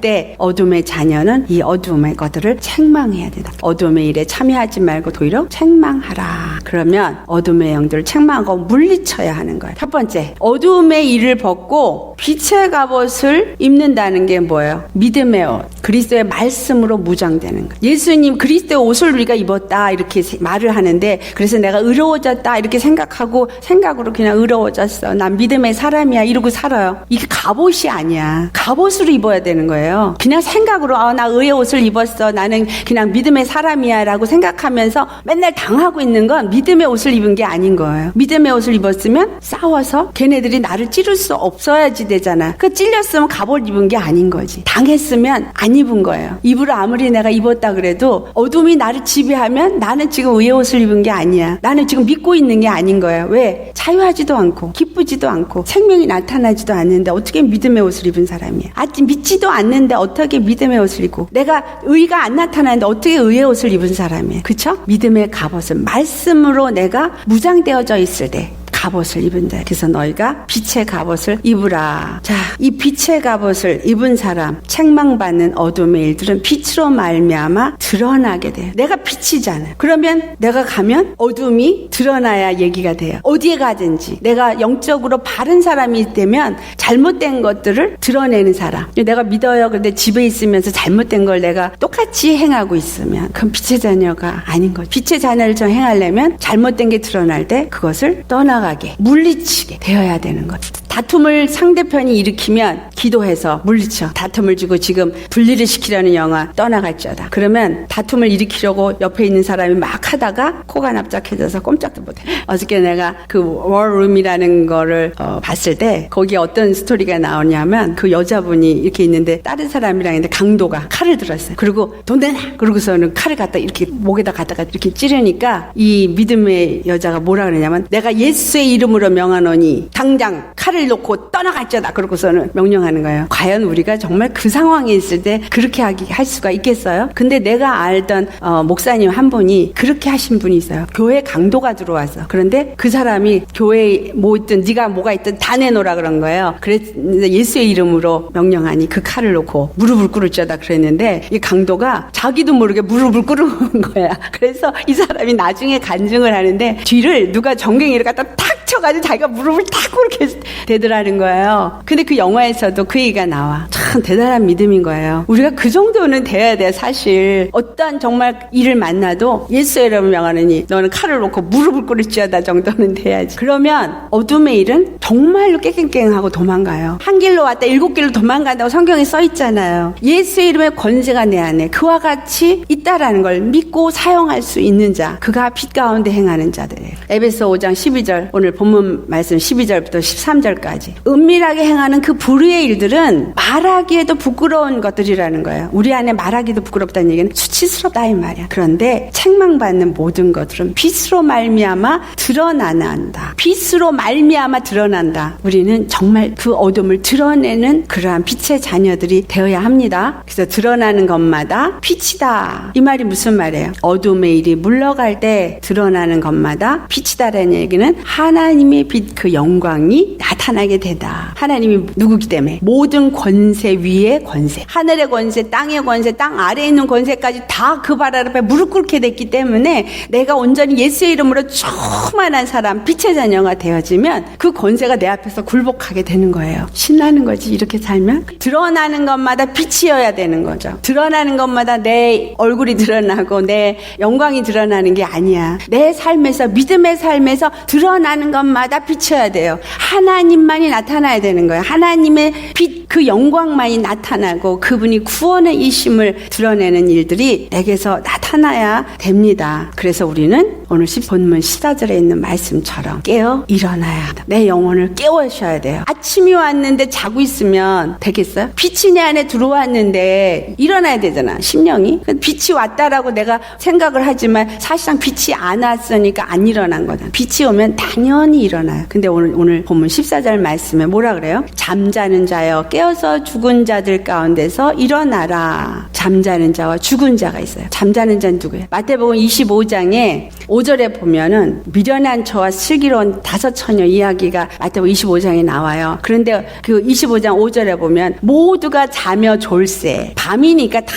때 어둠의 자녀는 이 어둠의 것들을 책망해야 된다. 어둠의 일에 참여하지 말고 도리어 책망하라. 그러면 어둠의 영들을 책망하고 물리쳐야 하는 거예요. 첫 번째 어둠의 일을 벗고 빛의 갑옷을 입는다는 게 뭐예요? 믿음의 옷, 그리스도의 말씀으로 무장되는 거. 예수님 그리스도의 옷을 우리가 입었다 이렇게 말을 하는데, 그래서 내가 의로워졌다 이렇게 생각으로 그냥 의로워졌어, 난 믿음의 사람이야 이러고 살아요. 이게 갑옷이 아니야. 갑옷으로 입어야 되는 거예요. 그냥 생각으로 나 의의 옷을 입었어, 나는 그냥 믿음의 사람이야 라고 생각하면서 맨날 당하고 있는 건 믿음의 옷을 입은 게 아닌 거예요. 믿음의 옷을 입었으면 싸워서 걔네들이 나를 찌를 수 없어야지 되잖아. 그 찔렸으면 갑옷 입은 게 아닌 거지. 당했으면 안 입은 거예요. 입으로 아무리 내가 입었다 그래도 어둠이 나를 지배하면 나는 지금 의의 옷을 입은 게 아니야. 나는 지금 믿고 있는 게 아닌 거예요. 왜? 자유하지도 않고 기쁘지도 않고 생명이 나타나지도 않는데 어떻게 믿음의 옷을 입은 사람이야. 아직 믿지도 않는데 어떻게 믿음의 옷을 입고, 내가 의가 안 나타나는데 어떻게 의의 옷을 입은 사람이에요. 그쵸? 믿음의 갑옷은 말씀으로 내가 무장되어져 있을 때 갑옷을 입은다. 그래서 너희가 빛의 갑옷을 입으라. 자, 이 빛의 갑옷을 입은 사람, 책망받는 어둠의 일들은 빛으로 말미암아 드러나게 돼요. 내가 빛이잖아. 그러면 내가 가면 어둠이 드러나야 얘기가 돼요. 어디에 가든지 내가 영적으로 바른 사람이 되면 잘못된 것들을 드러내는 사람. 내가 믿어요. 근데 집에 있으면서 잘못된 걸 내가 똑같이 행하고 있으면 그건 빛의 자녀가 아닌 거죠. 빛의 자녀를 좀 행하려면 잘못된 게 드러날 때 그것을 떠나가게, 물리치게 되어야 되는 거죠. 다툼을 상대편이 일으키면 기도해서 물리쳐. 다툼을 주고 지금 분리를 시키려는 영화 떠나갈지어다. 그러면 다툼을 일으키려고 옆에 있는 사람이 막 하다가 코가 납작해져서 꼼짝도 못해. 어저께 내가 그 워룸이라는 거를 봤을 때 거기에 어떤 스토리가 나오냐면, 그 여자분이 이렇게 있는데 다른 사람이랑 있는데 강도가 칼을 들었어요. 그리고 돈 내놔! 그러고서는 칼을 갖다 이렇게 목에다 갖다가 이렇게 찌르니까 이 믿음의 여자가 뭐라 그러냐면, 내가 예수의 이름으로 명하노니 당장 칼을 놓고 떠나갈지어다. 그러고서는 명령하는 거예요. 과연 우리가 정말 그 상황에 있을 때 그렇게 할 수가 있겠어요? 근데 내가 알던 목사님 한 분이 그렇게 하신 분이 있어요. 교회 강도가 들어와서. 그런데 그 사람이 교회에 뭐 있든 네가 뭐가 있든 다 내놓으라 그런 거예요. 그래서 예수의 이름으로 명령하니 그 칼을 놓고 무릎을 꿇을지어다 그랬는데, 이 강도가 자기도 모르게 무릎을 꿇은 거야. 그래서 이 사람이 나중에 간증을 하는데, 뒤를 누가 정갱이를 갖다 탁 쳐가지고 자기가 무릎을 탁 꿇게 되더라는 거예요. 근데 그 영화에서도 그 얘기가 나와. 참 대단한 믿음인 거예요. 우리가 그 정도는 돼야 돼. 사실 어떠한 정말 일을 만나도 예수의 이름을 명하느니 너는 칼을 놓고 무릎을 꿇을지어다 정도는 돼야지. 그러면 어둠의 일은 정말로 깨갱깽하고 도망가요. 한 길로 왔다 7길로 도망간다고 성경에 써 있잖아요. 예수의 이름의 권세가 내 안에 그와 같이 있다라는 걸 믿고 사용할 수 있는 자, 그가 빛 가운데 행하는 자들이에요. 에베소 5장 12절, 오늘 본문 말씀 12절부터 13절까지 은밀하게 행하는 그 불의의 일들은 말하기에도 부끄러운 것들이라는 거예요. 우리 안에 말하기도 부끄럽다는 얘기는 수치스럽다 이 말이야. 그런데 책망받는 모든 것들은 빛으로 말미암아 드러난다. 빛으로 말미암아 드러난다. 우리는 정말 그 어둠을 드러내는 그러한 빛의 자녀들이 되어야 합니다. 그래서 드러나는 것마다 빛이다. 이 말이 무슨 말이에요? 어둠의 일이 물러갈 때 드러나는 것마다 빛이다라는 얘기는 하나님의 빛, 그 영광이 나타나게 되다. 하나님이 누구기 때문에? 모든 권세 위의 권세, 하늘의 권세, 땅의 권세, 땅 아래에 있는 권세까지 다 그 발 앞에 무릎 꿇게 됐기 때문에 내가 온전히 예수의 이름으로 충만한 사람, 빛의 자녀가 되어지면 그 권세가 내 앞에서 굴복하게 되는 거예요. 신나는 거지. 이렇게 살면 드러나는 것마다 빛이어야 되는 거죠. 드러나는 것마다 내 얼굴이 드러나고 내 영광이 드러나는 게 아니야. 내 삶에서, 믿음의 삶에서 드러나는 것마다 비춰야 돼요. 하나님만이 나타나야 되는 거예요. 하나님의 빛, 그 영광만이 나타나고 그분이 구원의 이심을 드러내는 일들이 내게서 나타나야 됩니다. 그래서 우리는 오늘 본문 14절에 있는 말씀처럼 깨어 일어나야 합니다. 내 영혼을 깨우셔야 돼요. 아침이 왔는데 자고 있으면 되겠어요? 빛이 내 안에 들어왔는데 일어나야 되잖아, 심령이. 빛이 왔다라고 내가 생각을 하지만 사실상 빛이 안 왔으니까 안 일어난 거다. 빛이 오면 당연히 일어나요. 근데 오늘 본문 14절 말씀에 뭐라 그래요? 잠자는 자여 깨어 깨어서 죽은 자들 가운데서 일어나라. 잠자는 자와 죽은 자가 있어요. 잠자는 자는 누구예요? 마태복음 25장에 5절에 보면은 미련한 저와 슬기로운 5 처녀 이야기가 마태복음 25장에 나와요. 그런데 그 25장 5절에 보면 모두가 자며 졸세. 밤이니까 다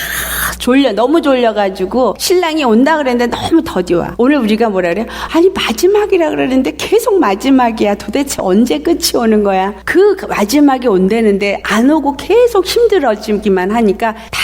졸려. 너무 졸려가지고 신랑이 온다 그랬는데 너무 더디와. 오늘 우리가 뭐라 그래요? 아니 마지막이라 그러는데 계속 마지막이야. 도대체 언제 끝이 오는 거야? 그 마지막이 온다는데 안 오고 계속 힘들어지기만 하니까 다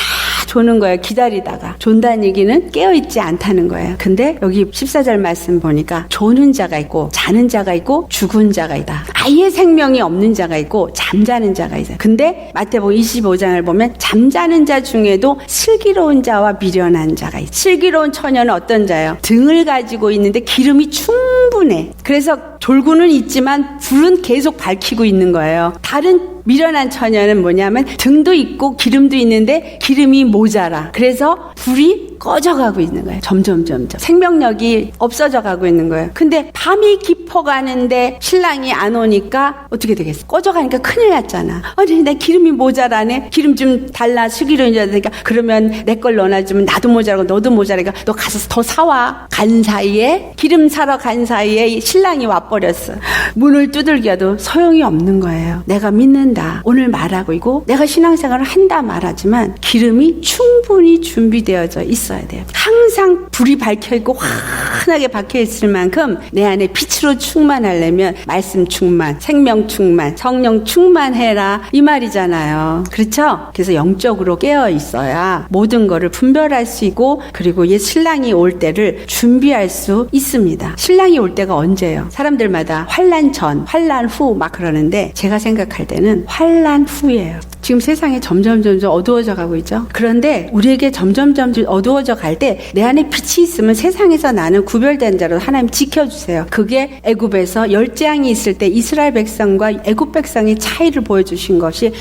조는 거예요. 기다리다가. 존다는 얘기는 깨어있지 않다는 거예요. 근데 여기 14절 말씀 보니까 조는 자가 있고 자는 자가 있고 죽은 자가 있다. 아예 생명이 없는 자가 있고 잠자는 자가 있어요. 근데 마태복음 25장을 보면 잠자는 자 중에도 슬기로운 자와 미련한 자가 있어요. 슬기로운 처녀는 어떤 자예요? 등을 가지고 있는데 기름이 충분해. 그래서 졸고는 있지만 불은 계속 밝히고 있는 거예요. 다른 미련한 처녀는 뭐냐면 등도 있고 기름도 있는데 기름이 모자라. 그래서 불이 꺼져가고 있는 거예요. 점점 생명력이 없어져 가고 있는 거예요. 근데 밤이 깊어가는데 신랑이 안 오니까 어떻게 되겠어? 꺼져가니까 큰일 났잖아. 아니 내 기름이 모자라네. 기름 좀 달라. 슬기로운 자니까 그러면 내 걸 넣어놔주면 나도 모자라고 너도 모자라니까 너 가서 더 사와. 간 사이에 기름 사러 간 사이에 신랑이 와버렸어. 문을 두들겨도 소용이 없는 거예요. 내가 믿는다. 오늘 말하고 있고 내가 신앙생활을 한다 말하지만 기름이 충분히 준비되어져 있어야 돼요. 항상 불이 밝혀있고 환하게 박혀있을 만큼 내 안에 빛으로 충만하려면 말씀 충만, 생명 충만, 성령 충만해라 이 말이잖아요. 그렇죠? 그래서 영적으로 깨어있어야 모든 거를 분별할 수 있고 그리고 옛 신랑이 올 때를 준비할 수 있습니다. 신랑이 올 때가 언제예요? 사람들마다 환난 전, 환난 후 막 그러는데 제가 생각할 때는 환난 후예요. 지금 세상에 점점 어두워져 가고 있죠. 그런데 우리에게 점점 어두워져 갈 때 내 안에 빛이 있으면 세상에서 나는 구별된 자로 하나님 지켜주세요. 그게 애굽에서 열재앙이 있을 때 이스라엘 백성과 애굽 백성의 차이를 보여주신 것이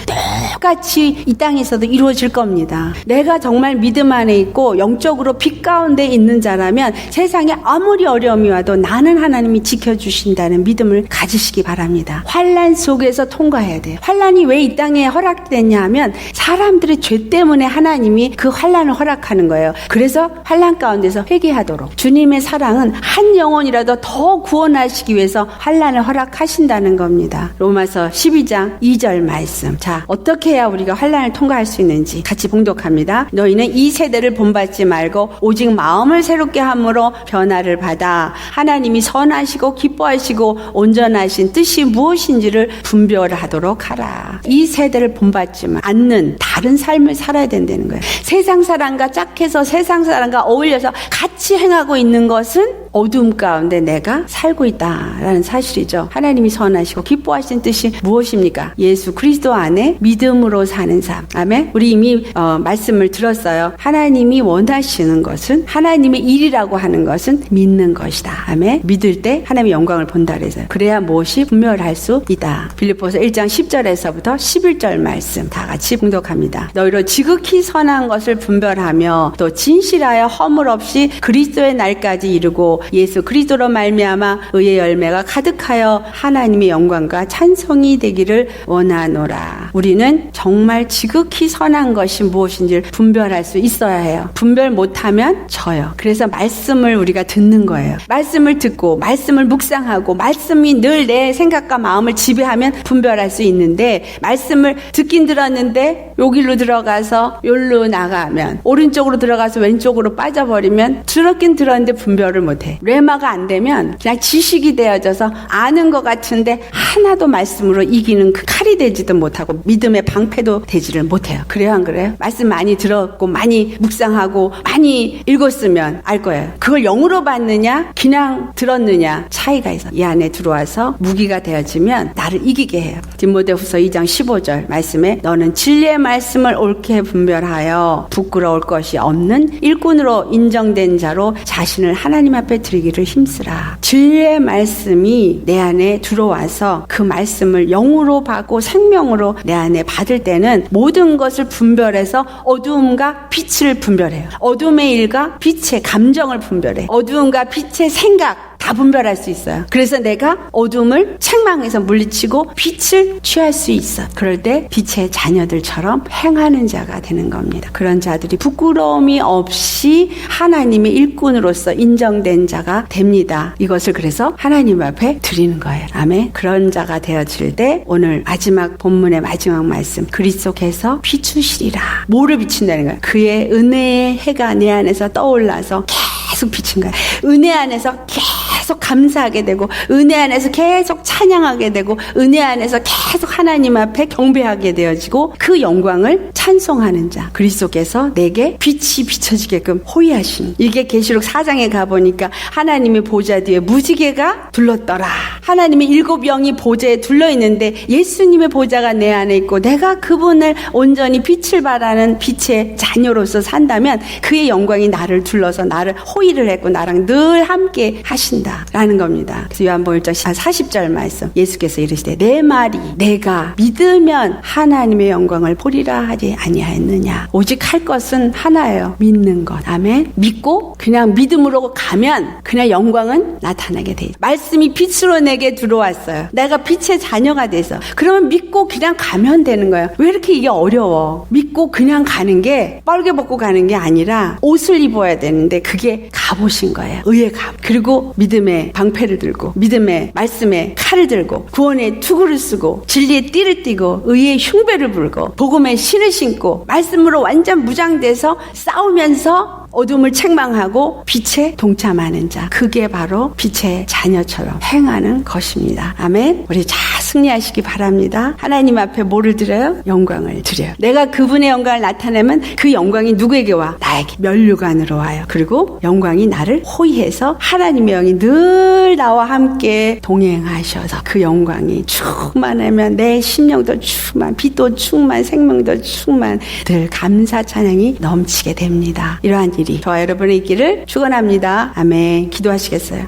똑같이 이 땅에서도 이루어질 겁니다. 내가 정말 믿음 안에 있고 영적으로 빛 가운데 있는 자라면 세상에 아무리 어려움이 와도 나는 하나님이 지켜주신다는 믿음을 가지시기 바랍니다. 환난 속에서 통과해야 돼요. 환난이 왜 이 땅에 허락됐냐 하면 사람들의 죄 때문에 하나님이 그 환난을 허락하는 거예요. 그래서 환난 가운데서 회개하도록 주님의 사랑은 한 영혼이라도 더 구원하시기 위해서 환난을 허락하신다는 겁니다. 로마서 12장 2절 말씀. 자, 어떻게 해야 우리가 환난을 통과할 수 있는지 같이 봉독합니다. 너희는 이 세대를 본받지 말고 오직 마음을 새롭게 함으로 변화를 받아 하나님이 선하시고 기뻐하시고 온전하신 뜻이 무엇인지를 분별하도록 하라. 이 세대를 본받지 않는 다른 삶을 살아야 된다는 거예요. 세상 사람과 짝해서 세상 사람과 어울려서 같이 행하고 있는 것은 어둠 가운데 내가 살고 있다라는 사실이죠. 하나님이 선하시고 기뻐하신 뜻이 무엇입니까? 예수 그리스도 안에 믿음으로 사는 삶. 아멘. 우리 이미 말씀을 들었어요. 하나님이 원하시는 것은 하나님의 일이라고 하는 것은 믿는 것이다. 아멘. 믿을 때 하나님의 영광을 본다 그래서요. 그래야 무엇이 분별할 수 있다. 빌립보서 1장 10절에서부터 11절 말씀 다 같이 봉독합니다. 너희로 지극히 선한 것을 분별하며 또 진실하여 허물 없이 그리스도의 날까지 이르고 예수 그리스도로 말미암아 의의 열매가 가득하여 하나님의 영광과 찬송이 되기를 원하노라. 우리는 정말 지극히 선한 것이 무엇인지를 분별할 수 있어야 해요. 분별 못하면 져요. 그래서 말씀을 우리가 듣는 거예요. 말씀을 듣고 말씀을 묵상하고 말씀이 늘 내 생각과 마음을 지배하면 분별할 수 있는데 말씀을 듣긴 들었는데 여기로 들어가서 여기로 나가면 오른쪽으로 들어가서 왼쪽으로 빠져버리면 들었긴 들었는데 분별을 못해. 레마가 안 되면 그냥 지식이 되어져서 아는 것 같은데 하나도 말씀으로 이기는 그 칼이 되지도 못하고 믿음의 방패도 되지를 못해요. 그래요 안 그래요? 말씀 많이 들었고 많이 묵상하고 많이 읽었으면 알 거예요. 그걸 영으로 받느냐 그냥 들었느냐 차이가 있어. 이 안에 들어와서 무기가 되어지면 나를 이기게 해요. 디모데후서 2장 15절 말씀에 너는 진리의 말씀을 옳게 분별하여 부끄러울 것이 없는 일꾼으로 인정된 자로 자신을 하나님 앞에 드리기를 힘쓰라. 진리의 말씀이 내 안에 들어와서 그 말씀을 영으로 받고 생명으로 내 안에 받을 때는 모든 것을 분별해서 어두움과 빛을 분별해요. 어둠의 일과 빛의 감정을 분별해. 어두움과 빛의 생각 다 분별할 수 있어요. 그래서 내가 어둠을 책망해서 물리치고 빛을 취할 수 있어. 그럴 때 빛의 자녀들처럼 행하는 자가 되는 겁니다. 그런 자들이 부끄러움이 없이 하나님의 일꾼으로서 인정된 자가 됩니다. 이것을 그래서 하나님 앞에 드리는 거예요. 아멘. 그런 자가 되어질 때 오늘 마지막 본문의 마지막 말씀, 그리스도께서 비추시리라. 뭐를 비춘다는 거예요? 그의 은혜의 해가 내 안에서 떠올라서 계속 비친 거예요. 은혜 안에서 계속 감사하게 되고, 은혜 안에서 계속 찬양하게 되고, 은혜 안에서 계속 하나님 앞에 경배하게 되어지고, 그 영광을 찬송하는 자, 그리스도께서 내게 빛이 비춰지게끔 호위하신. 이게 계시록 4장에 가보니까 하나님의 보좌 뒤에 무지개가 둘렀더라. 하나님의 7영이 보좌에 둘러있는데 예수님의 보좌가 내 안에 있고 내가 그분을 온전히 빛을 발하는 빛의 자녀로서 산다면 그의 영광이 나를 둘러서 나를 호위를 했고 나랑 늘 함께 하신다라는 겁니다. 그래서 요한복음 1장 40절 말씀, 예수께서 이르시되 내 말이 내가 믿으면 하나님의 영광을 보리라 하지 아니하였느냐. 오직 할 것은 하나예요. 믿는 것. 아멘. 믿고 그냥 믿음으로 가면 그냥 영광은 나타나게 돼. 말씀이 빛으로 내게 들어왔어요. 내가 빛의 자녀가 돼서. 그러면 믿고 그냥 가면 되는 거예요. 왜 이렇게 이게 어려워? 믿고 그냥 가는 게 뻘개 벗고 가는 게 아니라 옷을 입어야 되는데 그게 갑옷인 거예요. 의의 갑. 그리고 믿음의 방패를 들고 믿음의 말씀의 칼을 들고 구원의 투구를 쓰고 진리의 띠를 띠고 의의 흉배를 불고 복음의 신을 신고 말씀으로 완전 무장돼서 싸우면서 어둠을 책망하고 빛에 동참하는 자, 그게 바로 빛의 자녀처럼 행하는 것입니다. 아멘. 우리 잘 승리하시기 바랍니다. 하나님 앞에 뭐를 드려요? 영광을 드려요. 내가 그분의 영광을 나타내면 그 영광이 누구에게 와? 나에게 면류관으로 와요. 그리고 영광이 나를 호위해서 하나님의 영이 늘 나와 함께 동행하셔서 그 영광이 충만하면 내 심령도 충만, 빛도 충만, 생명도 충만, 늘 감사 찬양이 넘치게 됩니다. 이러한 일이 저와 여러분의 있기를 축원합니다. 아멘. 기도하시겠어요?